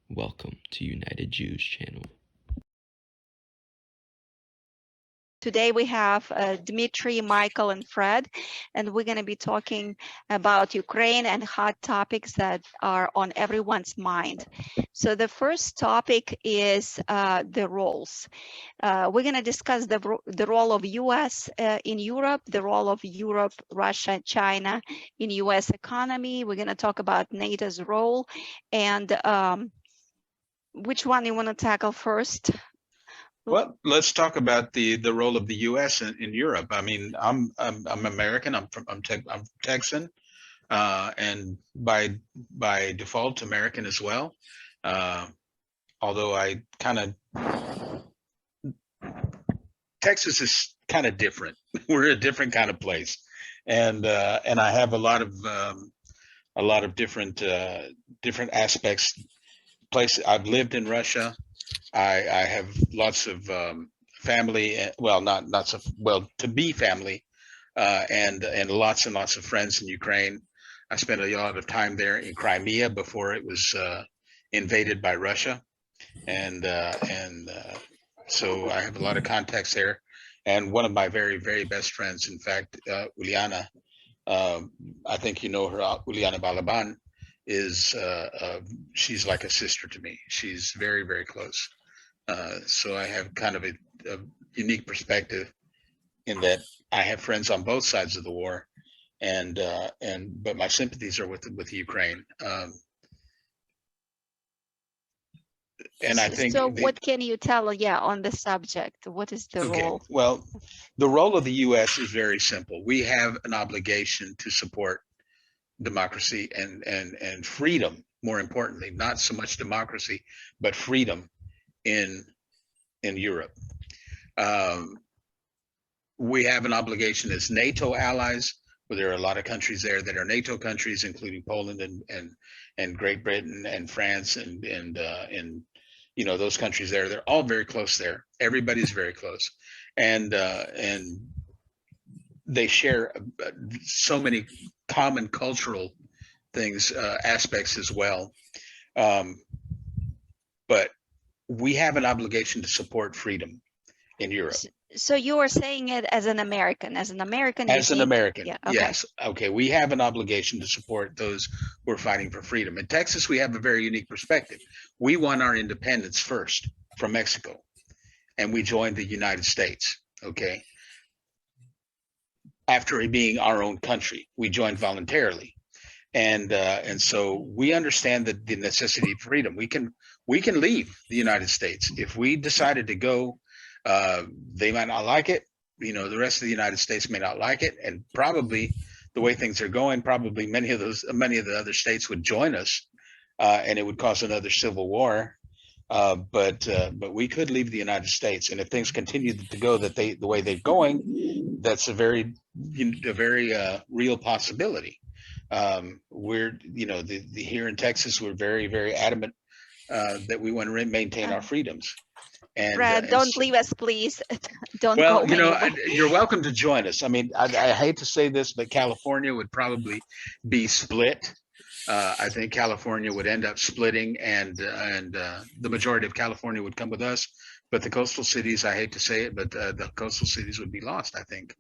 Welcome to United Jews channel. Today we have Dmitry, Michael, and Fred, and we're going to be talking about Ukraine and hot topics that are on everyone's mind. So the first topic is the roles. We're going to discuss the role of U.S. In Europe, the role of Europe, Russia, China in U.S. economy. We're going to talk about NATO's role, and which one you want to tackle first? Well, let's talk about the role of the U.S. in Europe. I mean, I'm American. I'm Texan, and by default American as well. Although Texas is kind of different. We're a different kind of place, and I have a lot of different aspects. I've lived in Russia. I have lots of family, well, to be family, and lots and lots of friends in Ukraine. I spent a lot of time there in Crimea before it was invaded by Russia, and so I have a lot of contacts there. And one of my very, very best friends, in fact, Uliana, I think you know her, Uliana Balaban, is she's like a sister to me. She's very, very close. So I have kind of a unique perspective in that I have friends on both sides of the war, but my sympathies are with Ukraine. And I think so. What can you tell, on the subject? What is the role? Well, the role of the U.S. is very simple. We have an obligation to support democracy and freedom. More importantly, not so much democracy, but freedom in Europe. We have an obligation as NATO allies, where there are a lot of countries there that are NATO countries, including Poland and Great Britain and France and those countries there. They're all very close there. Everybody's very close, and they share so many common cultural things, aspects as well. But we have an obligation to support freedom in Europe. So you are saying it as an American, As an American, yeah, okay. Yes. Okay, we have an obligation to support those who are fighting for freedom. In Texas, we have a very unique perspective. We won our independence first from Mexico, and we joined the United States, okay? After it being our own country, we joined voluntarily. And so we understand that the necessity of freedom. We can leave the United States if we decided to go. They might not like it. The rest of the United States may not like it, and probably the way things are going, probably many of the other states would join us, and it would cause another civil war. But we could leave the United States, and if things continue to go the way they're going, that's a very real possibility. We're here in Texas, we're very, very adamant that we want to maintain our freedoms. And Brad, don't leave us, please. Don't well, go you're welcome to join us. I mean, I hate to say this, but California would probably be split. I think California would end up splitting, and the majority of California would come with us. But the coastal cities, I hate to say it, but the coastal cities would be lost, I think.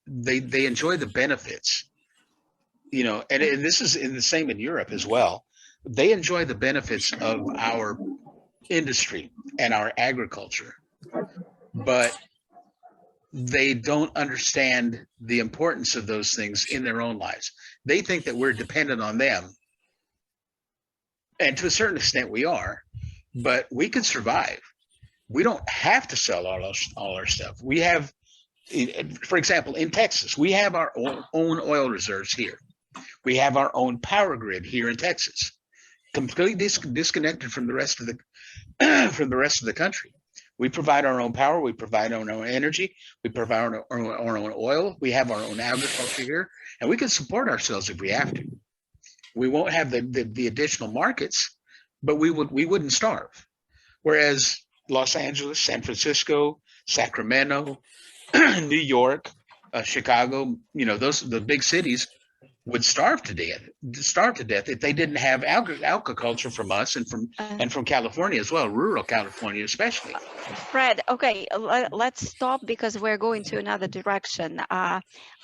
They enjoy the benefits, and this is the same in Europe as well. They enjoy the benefits of our industry and our agriculture, but they don't understand the importance of those things in their own lives. They think that we're dependent on them, and to a certain extent we are, but we can survive. We don't have to sell all our stuff. We have, for example, in Texas, we have our own oil reserves here. We have our own power grid here in Texas, completely disconnected from the rest of the country. We provide our own power. We provide our own energy. We provide our own oil. We have our own agriculture here, and we can support ourselves if we have to. We won't have the additional markets, but we wouldn't starve. Whereas Los Angeles, San Francisco, Sacramento, New York, Chicago, the big cities, would starve to death if they didn't have agriculture from us and from California as well, rural California especially. Fred, okay, let's stop because we're going to another direction.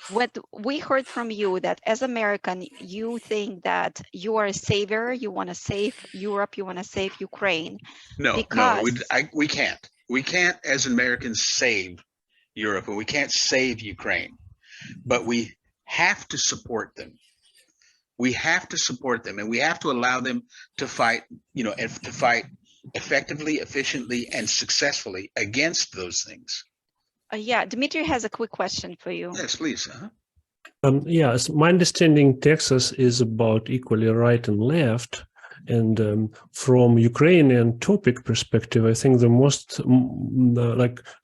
What we heard from you that as American, you think that you are a savior, you want to save Europe, you want to save Ukraine. No, we can't. We can't as Americans save Europe, and we can't save Ukraine, but we have to support them. We have to support them, and we have to allow them to fight, to fight effectively, efficiently, and successfully against those things. Yeah, Dmitry has a quick question for you. Yes, please. Yes, my understanding Texas is about equally right and left. And from Ukrainian topic perspective, I think the most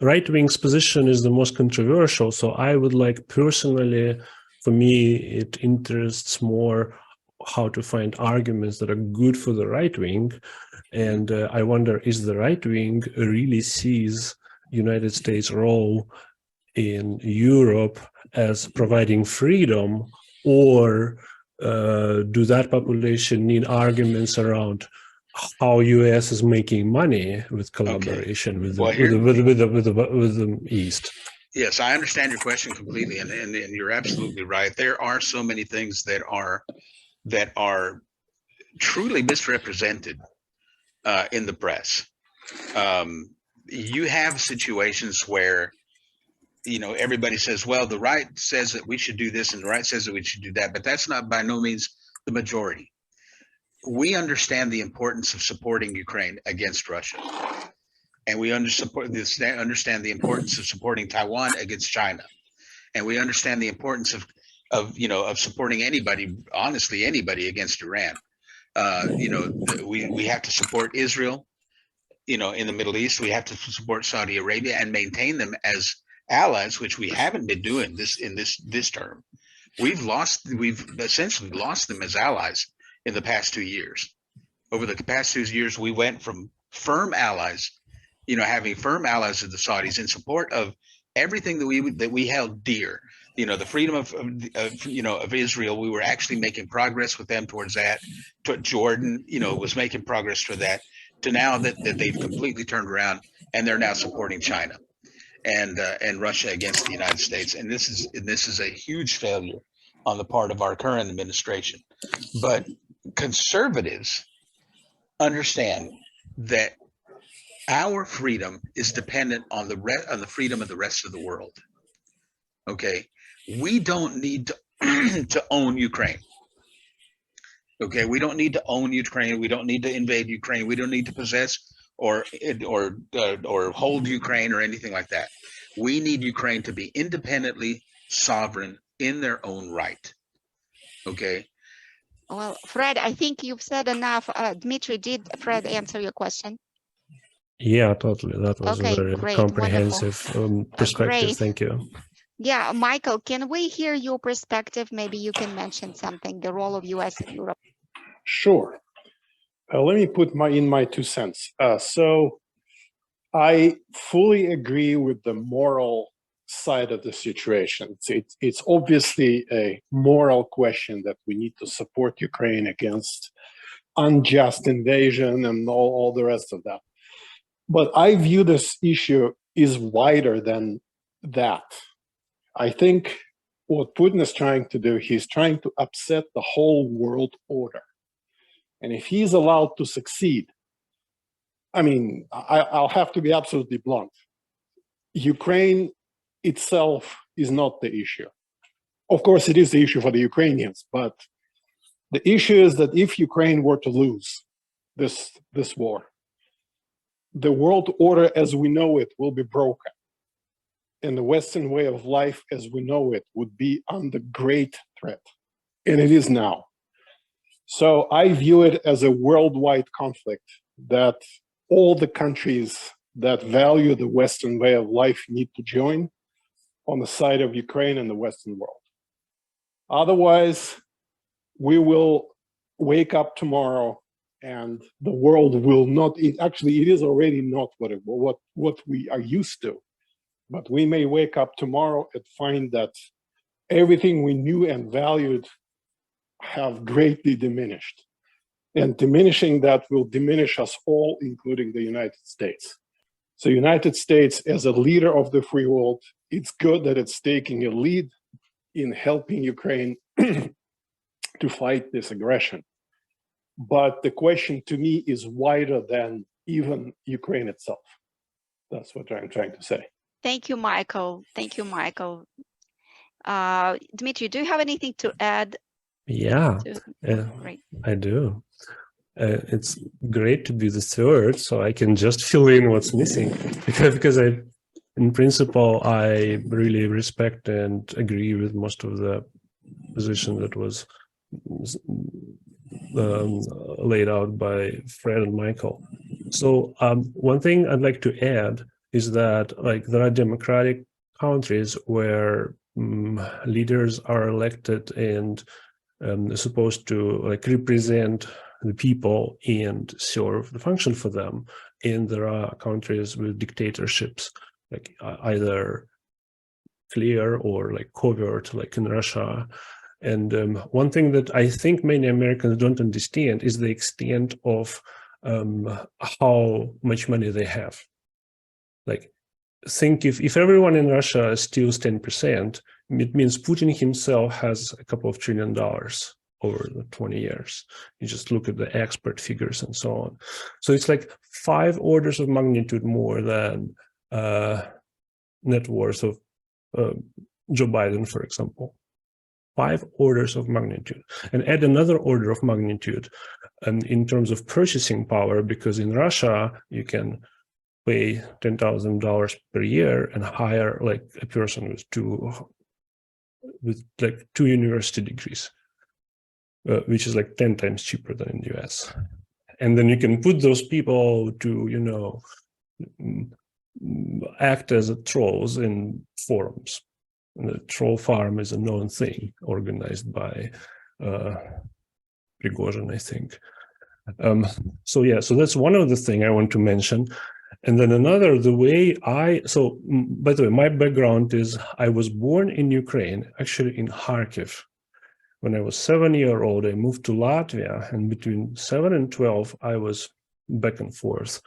right-wing's position is the most controversial. So I would like personally, for me, it interests more how to find arguments that are good for the right wing. And I wonder, is the right wing really sees United States role in Europe as providing freedom, or do that population need arguments around how U.S. is making money with collaboration with the East? Yes, I understand your question completely, and you're absolutely right. There are so many things that are truly misrepresented in the press. You have situations where everybody says, well, the right says that we should do this and the right says that we should do that, but that's not by no means the majority. We understand the importance of supporting Ukraine against Russia. And we understand the importance of supporting Taiwan against China. And we understand the importance of supporting anybody, honestly, anybody against Iran. We have to support Israel, in the Middle East. We have to support Saudi Arabia and maintain them as allies, which we haven't been doing this term. We've essentially lost them as allies in the past 2 years. Over the past 2 years, we went from firm allies, having firm allies of the Saudis in support of everything that we held dear. The freedom of Israel. We were actually making progress with them towards that. Jordan, was making progress for that. To now that they've completely turned around and they're now supporting China and Russia against the United States. And this is a huge failure on the part of our current administration. But conservatives understand that our freedom is dependent on the freedom of the rest of the world. Okay, we don't need to own Ukraine. Okay, we don't need to own Ukraine. We don't need to invade Ukraine. We don't need to possess or hold Ukraine or anything like that. We need Ukraine to be independently sovereign in their own right. Okay. Well, Fred, I think you've said enough. Dmitry, did Fred answer your question? Yeah, totally. That was a very great, comprehensive perspective. Great. Thank you. Yeah, Michael, can we hear your perspective? Maybe you can mention something, the role of US and Europe. Sure. Let me put in my 2 cents. So I fully agree with the moral side of the situation. It's obviously a moral question that we need to support Ukraine against unjust invasion and all the rest of that. But I view this issue is wider than that. I think what Putin is trying to do, he's trying to upset the whole world order. And if he's allowed to succeed, I mean, I'll have to be absolutely blunt. Ukraine itself is not the issue. Of course, it is the issue for the Ukrainians, but the issue is that if Ukraine were to lose this war, the world order as we know it will be broken. And the Western way of life as we know it would be under great threat. And it is now. So I view it as a worldwide conflict that all the countries that value the Western way of life need to join on the side of Ukraine and the Western world. Otherwise, we will wake up tomorrow and the world will not, it is already not what we are used to. But we may wake up tomorrow and find that everything we knew and valued have greatly diminished. And diminishing that will diminish us all, including the United States. So United States, as a leader of the free world, it's good that it's taking a lead in helping Ukraine to fight this aggression. But the question to me is wider than even Ukraine itself. That's what I'm trying to say. Thank you, Michael. Thank you, Michael. Dmitry, do you have anything to add? Yeah, Great. I do. It's great to be the third, so I can just fill in what's missing. Because in principle, I really respect and agree with most of the position that was laid out by Fred and Michael. So one thing I'd like to add is that like there are democratic countries where leaders are elected and supposed to like represent the people and serve the function for them. And there are countries with dictatorships, like either clear or like covert, like in Russia. And one thing that I think many Americans don't understand is the extent of how much money they have. Like, think if everyone in Russia steals 10%, it means Putin himself has a couple of $1 trillion over the 20 years. You just look at the expert figures and so on. So it's like 5 orders of magnitude more than net worth of Joe Biden, for example. 5 orders of magnitude. And add another order of magnitude in terms of purchasing power, because in Russia, you can pay $10,000 per year and hire like a person with like 2 university degrees, which is like 10 times cheaper than in the US. And then you can put those people to, you know, act as trolls in forums. And the troll farm is a known thing organized by Prigozhin, I think. So yeah, so that's one of the things I want to mention. And then another, the way so by the way, my background is I was born in Ukraine, actually in Kharkiv. When I was 7 years old, I moved to Latvia, and between 7 and 12, I was back and forth.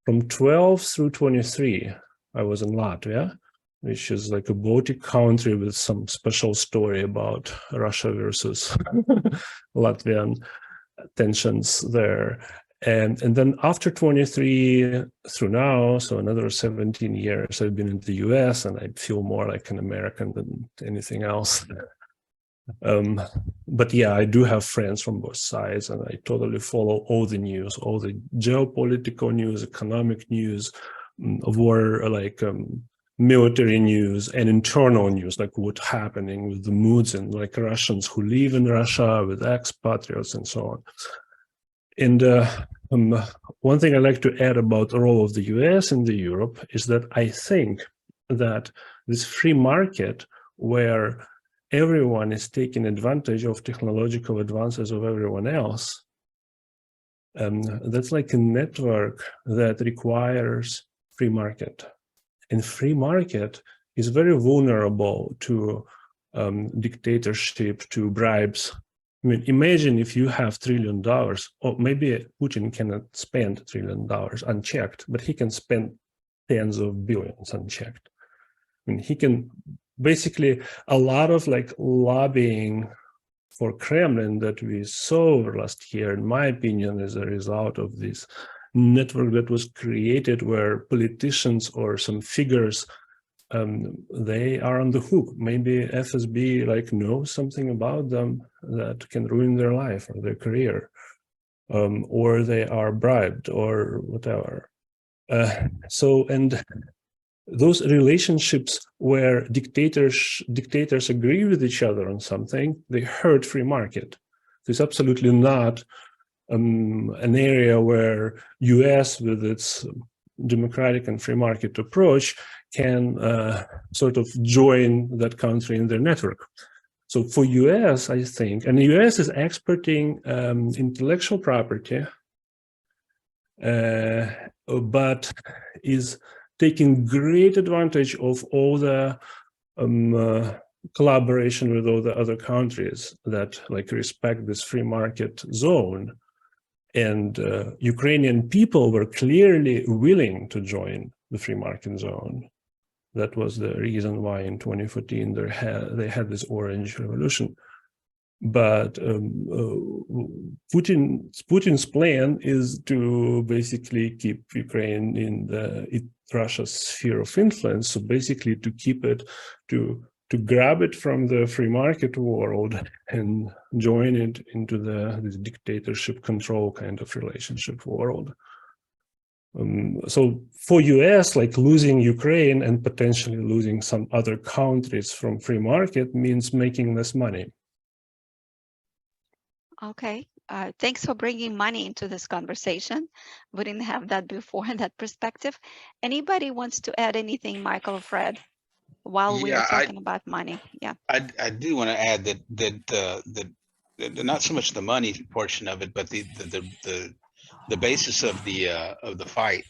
From 12 through 23, I was in Latvia, which is like a Baltic country with some special story about Russia versus Latvian tensions there. And then after 23 through now, so another 17 years, I've been in the US, and I feel more like an American than anything else. But yeah, I do have friends from both sides, and I totally follow all the news, all the geopolitical news, economic news, war, like military news and internal news, like what's happening with the moods and like Russians who live in Russia, with expatriates and so on. And one thing I like to add about the role of the US and the Europe is that I think that this free market where everyone is taking advantage of technological advances of everyone else, that's like a network that requires free market. And free market is very vulnerable to dictatorship, to bribes. I mean, imagine if you have $1 trillion, or maybe Putin cannot spend $1 trillion unchecked, but he can spend tens of billions unchecked. I mean, he can basically, a lot of like lobbying for Kremlin that we saw over last year, in my opinion, is a result of this network that was created where politicians or some figures, they are on the hook. Maybe FSB like knows something about them that can ruin their life or their career, or they are bribed or whatever. And those relationships where dictators agree with each other on something, they hurt free market. It's absolutely not an area where US, with its democratic and free market approach, can sort of join that country in their network. So for US, I think, and the US is exporting intellectual property, but is taking great advantage of all the collaboration with all the other countries that like respect this free market zone. And Ukrainian people were clearly willing to join the free market zone. That was the reason why in 2014 they had this Orange Revolution. But Putin's plan is to basically keep Ukraine in Russia's sphere of influence. So basically to keep it, to grab it from the free market world and join it into this dictatorship control kind of relationship world. So for US, like losing Ukraine and potentially losing some other countries from free market means making less money. Okay, thanks for bringing money into this conversation. We didn't have that before, that perspective. Anybody wants to add anything, Michael or Fred, while we are talking about money? Yeah, I do want to add that not so much the money portion of it, but the basis of the fight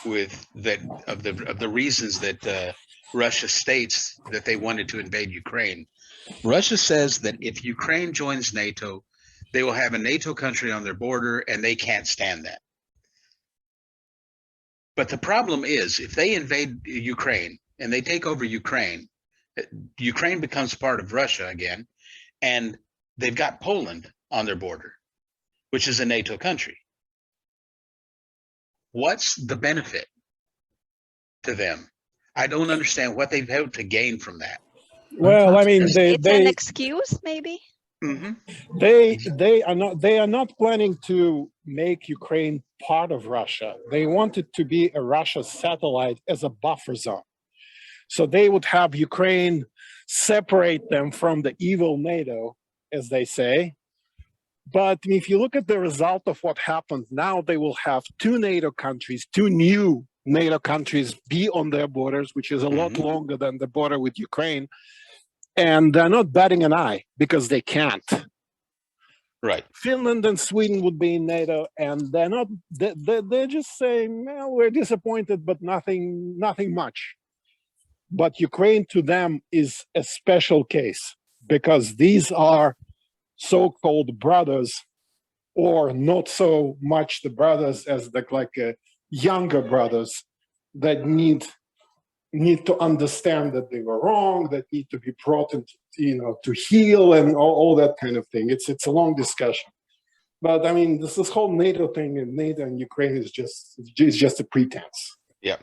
with the reasons that Russia states that they wanted to invade Ukraine. Russia says that if Ukraine joins NATO, they will have a NATO country on their border, and they can't stand that. But the problem is, if they invade Ukraine and they take over Ukraine, Ukraine becomes part of Russia again, and they've got Poland on their border, which is a NATO country. What's the benefit to them? I don't understand what they've hoped to gain from that. Well, I mean, it's an excuse, maybe. Mm-hmm. They are not planning to make Ukraine part of Russia. They wanted to be a Russia satellite as a buffer zone. So they would have Ukraine separate them from the evil NATO, as they say. But if you look at the result of what happened, now they will have two NATO countries, two new NATO countries be on their borders, which is a lot longer than the border with Ukraine. And they're not batting an eye because they can't. Right. Finland and Sweden would be in NATO, and they're not. They're just saying, "Well, we're disappointed, but nothing much." But Ukraine to them is a special case because these are so-called brothers, or not so much the brothers as the younger brothers that need to understand that they were wrong, that need to be brought into, to heal and all that kind of thing. It's a long discussion. But I mean, this whole NATO thing, and NATO and Ukraine is just a pretense. Yeah,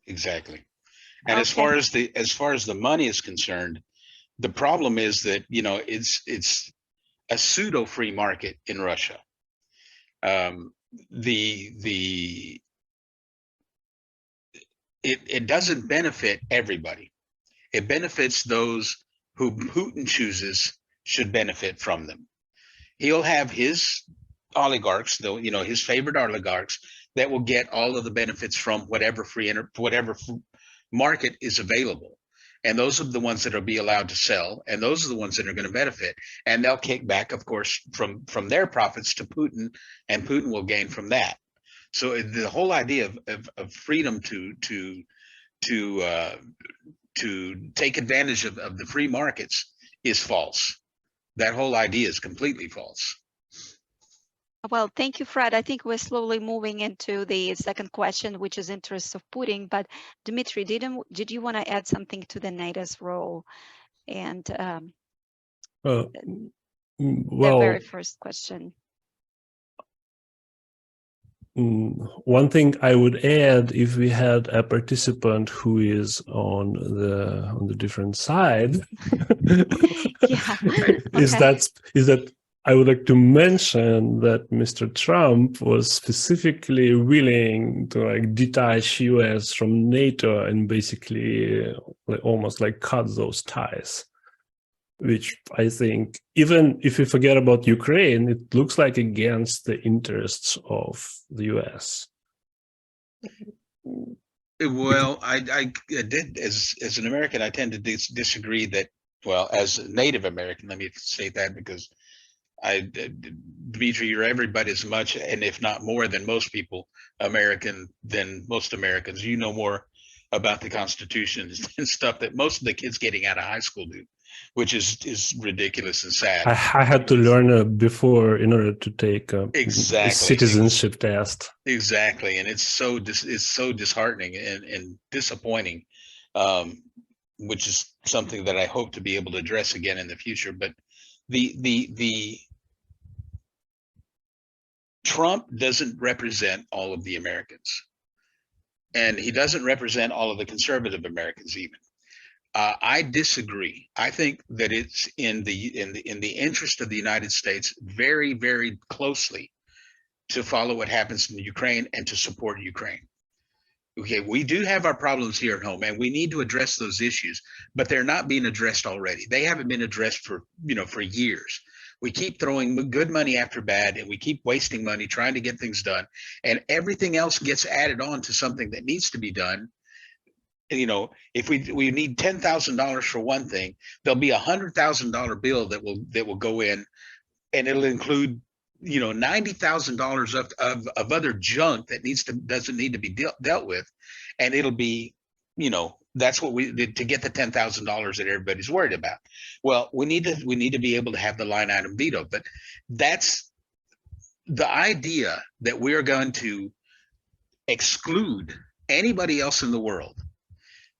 exactly. And as far as the money is concerned, the problem is that, it's a pseudo free market in Russia. It doesn't benefit everybody. It benefits those who Putin chooses should benefit from them. He'll have his oligarchs, though, his favorite oligarchs that will get all of the benefits from whatever market is available. And those are the ones that will be allowed to sell, and those are the ones that are going to benefit. And they'll kick back, of course, from their profits to Putin, and Putin will gain from that. So the whole idea of freedom to take advantage of the free markets is false. That whole idea is completely false. Well, thank you, Fred. I think we're slowly moving into the second question, which is interests of Putin. But Dmitry, did you want to add something to the NATO's role and the very first question? One thing I would add, if we had a participant who is on the different side, is that I would like to mention that Mr. Trump was specifically willing to detach US from NATO and basically almost cut those ties, which I think, even if we forget about Ukraine, it looks like against the interests of the US. Well, I did, as an American, I tend to disagree that, well, as a Native American, let me say that, because Dmitry, you're every bit as much, and if not more than most people, American than most Americans. You know more about the Constitution and stuff that most of the kids getting out of high school do. which is ridiculous and sad. I had to learn before in order to take a citizenship test. Exactly, and it's so disheartening and disappointing, which is something that I hope to be able to address again in the future. But the Trump doesn't represent all of the Americans, and he doesn't represent all of the conservative Americans even. I disagree. I think that it's in the interest of the United States very, very closely to follow what happens in Ukraine and to support Ukraine. Okay, we do have our problems here at home, and we need to address those issues, but they're not being addressed already. They haven't been addressed for years. We keep throwing good money after bad, and we keep wasting money trying to get things done, and everything else gets added on to something that needs to be done. If we need $10,000 for one thing, there'll be $100,000 bill that will go in, and it'll include $90,000 of other junk that doesn't need to be dealt with, and it'll be that's what we did to get the $10,000 that everybody's worried about. Well, we need to be able to have the line item veto, but that's the idea that we are going to exclude anybody else in the world,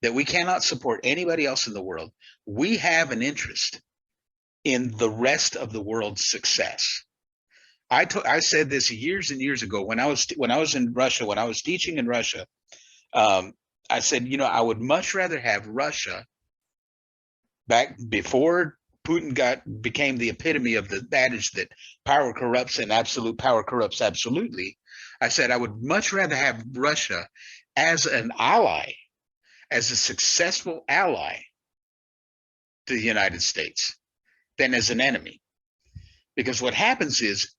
that we cannot support anybody else in the world. We have an interest in the rest of the world's success. I said this years and years ago when I was in Russia, when I was teaching in Russia. I said, I would much rather have Russia back before Putin became the epitome of the adage that power corrupts and absolute power corrupts absolutely. I said I would much rather have Russia as an ally, as a successful ally to the United States than as an enemy. Because what happens is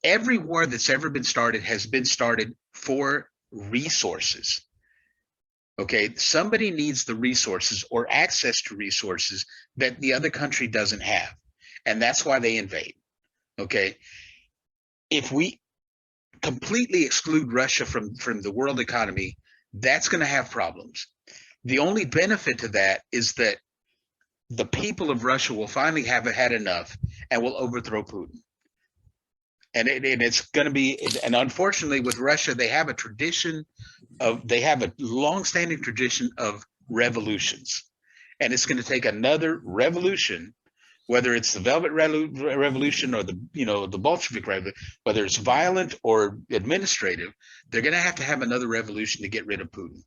every war that's ever been started has been started for resources. Okay, somebody needs the resources or access to resources that the other country doesn't have. And that's why they invade. Okay, if we completely exclude Russia from the world economy, that's going to have problems. The only benefit to that is that the people of Russia will finally have had enough and will overthrow Putin. And it's going to be, and unfortunately with Russia, they have a long-standing tradition of revolutions. And it's going to take another revolution, whether it's the Velvet Revolution or the Bolshevik Revolution, whether it's violent or administrative, they're going to have another revolution to get rid of Putin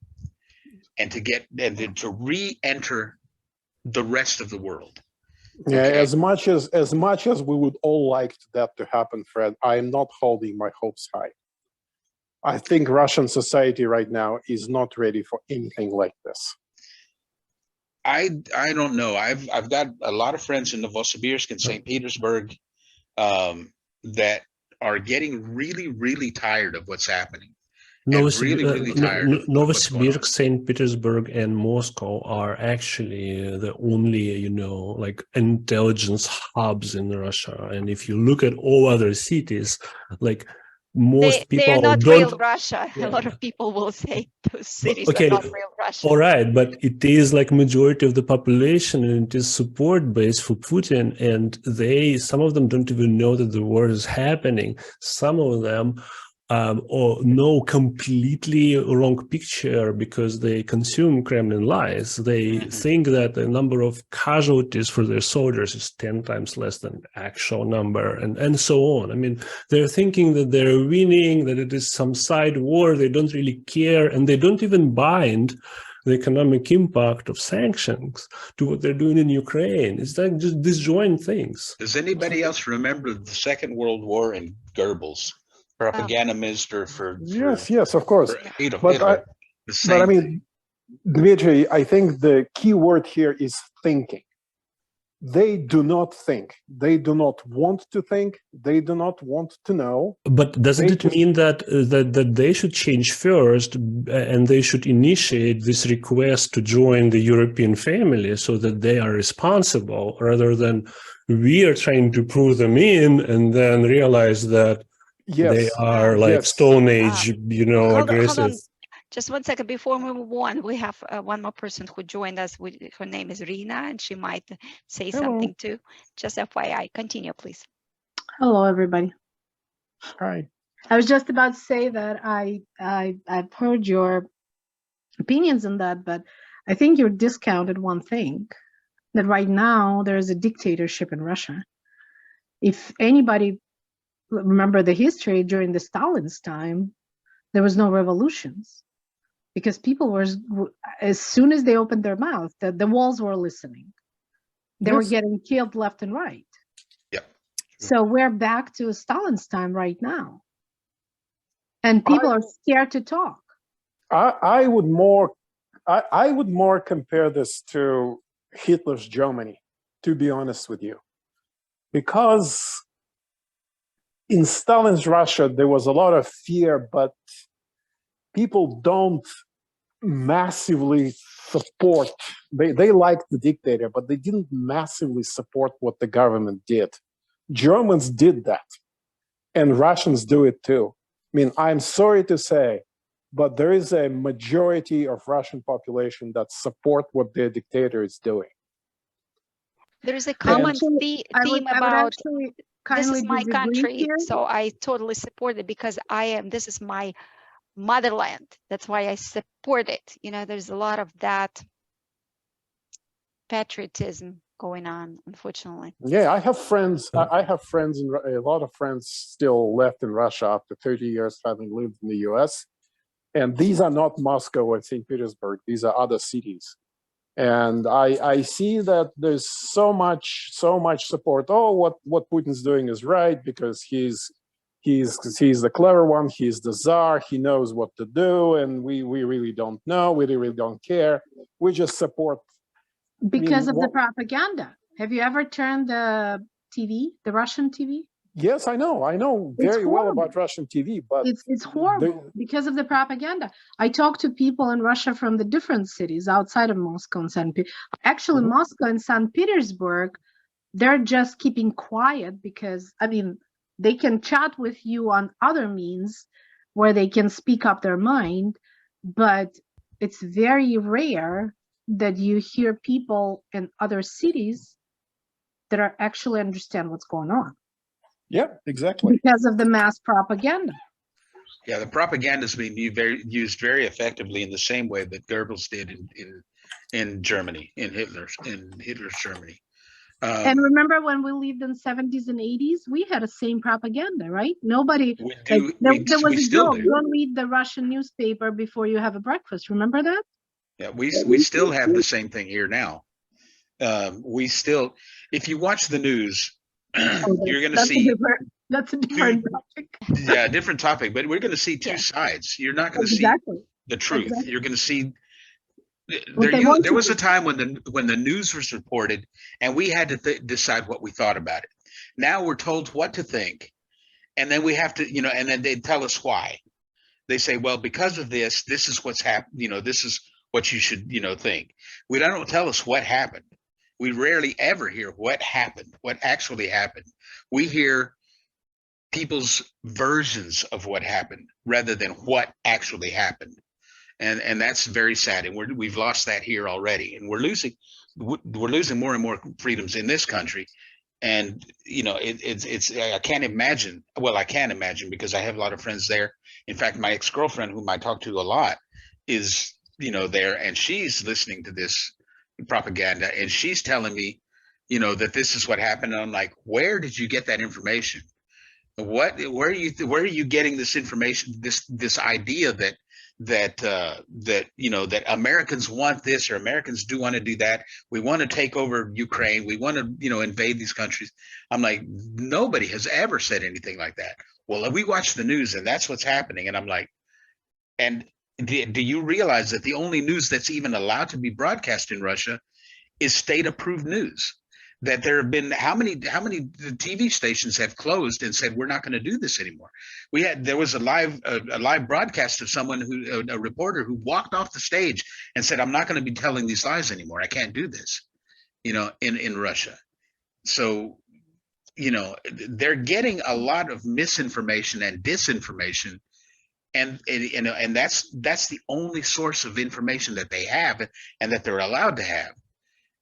and to re-enter the rest of the world. Yeah, Okay. as much as we would all like that to happen, Fred, I am not holding my hopes high. I think Russian society right now is not ready for anything like this. I don't know. I've got a lot of friends in Novosibirsk and St. Petersburg that are getting really, really tired of what's happening. Novosibirsk, St. Petersburg, and Moscow are actually the only, intelligence hubs in Russia. And if you look at all other cities, most people they're not don't. Real Russia. Yeah. A lot of people will say those cities Okay. are not real Russia. All right, but it is majority of the population, and it is support base for Putin, and some of them don't even know that the war is happening. Some of them or know completely wrong picture because they consume Kremlin lies. They think that the number of casualties for their soldiers is 10 times less than the actual number, and so on. I mean, they're thinking that they're winning, that it is some side war. They don't really care, and they don't even bind the economic impact of sanctions to what they're doing in Ukraine. It's just disjoint things. Does anybody else remember the Second World War and Goebbels? Propaganda minister for yes, of course. Hitler. But I mean, Dmitry, I think the key word here is thinking. They do not think. They do not want to think. They do not want to know. But doesn't it mean that they should change first, and they should initiate this request to join the European family so that they are responsible, rather than we are trying to pull them in and then realize that they are Stone Age, aggressive. Just 1 second before we move on, we have one more person who joined us. Her name is Rina, and she might say something too. Just FYI, continue, please. Hello, everybody. Hi. I was just about to say that I've heard your opinions on that, but I think you discounted one thing, that right now there is a dictatorship in Russia. If anybody remember the history during the Stalin's time, there was no revolutions because people were, as soon as they opened their mouth, the walls were listening. They were getting killed left and right. Yep. So we're back to Stalin's time right now. And people are scared to talk. I would more compare this to Hitler's Germany, to be honest with you, because in Stalin's Russia there was a lot of fear, but people don't massively support. They liked the dictator, but they didn't massively support what the government did. Germans did that, and Russians do it too. I mean, I'm sorry to say, but there is a majority of Russian population that support what their dictator is doing. There is a common theme about this is my country, here. so I totally support it because this is my motherland. That's why I support it. You know, there's a lot of that patriotism going on, unfortunately. Yeah, I have friends. I have friends, a lot of friends still left in Russia after 30 years having lived in the US. And these are not Moscow or St. Petersburg. These are other cities. And I see that there's so much support. Oh, what Putin's doing is right because he's the clever one. He's the czar. He knows what to do, and we really don't know. We really don't care. We just support. Because of the propaganda. Have you ever turned the TV, the Russian TV? Yes, I know very well about Russian TV, but it's horrible because of the propaganda. I talk to people in Russia from the different cities outside of Moscow and St. Petersburg. Actually, Moscow and St. Petersburg, they're just keeping quiet because, I mean, they can chat with you on other means where they can speak up their mind, but it's very rare that you hear people in other cities that are actually understand what's going on. Yeah, exactly. Because of the mass propaganda. Yeah, the propaganda is being used very effectively in the same way that Goebbels did in Germany, in Hitler's Germany. And remember when we lived in 70s and 80s, we had the same propaganda, right? Nobody, there was a joke, don't read the Russian newspaper before you have a breakfast. Remember that? Yeah, we still have the same thing here now. We still, if you watch the news, you're going to see. That's a different topic. Yeah, different topic, but we're going to see two sides. You're not going to see the truth. Exactly. You're going to see. There was a time when the news was reported, and we had to decide what we thought about it. Now we're told what to think, and then we have to, and then they tell us why. They say, well, because of this is what's happened. This is what you should, think. We don't tell us what happened. We rarely ever hear what happened, what actually happened. We hear people's versions of what happened rather than what actually happened. And that's very sad. And we've lost that here already. And we're losing more and more freedoms in this country. And, I can't imagine. Well, I can imagine because I have a lot of friends there. In fact, my ex-girlfriend, whom I talk to a lot, is, there, and she's listening to this propaganda, and she's telling me, that this is what happened. And I'm like, where did you get that information? Where are you getting this information? This idea that Americans want this or Americans do want to do that. We want to take over Ukraine. We want to, invade these countries. I'm like, nobody has ever said anything like that. Well, we watch the news and that's what's happening. And I'm like, and do you realize that the only news that's even allowed to be broadcast in Russia is state-approved news? That there have been how many TV stations have closed and said we're not going to do this anymore. There was a live broadcast of someone a reporter who walked off the stage and said, I'm not going to be telling these lies anymore. I can't do this, in Russia. So, they're getting a lot of misinformation and disinformation and that's the only source of information that they have and that they're allowed to have.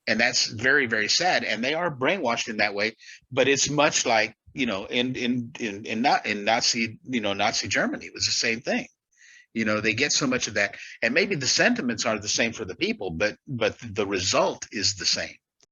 And that's very, very sad. And they are brainwashed in that way. But it's much like, you know, in Nazi, you know, Nazi Germany, it was the same thing. You know, they get so much of that, and maybe the sentiments are the same for the people, but the result is the same.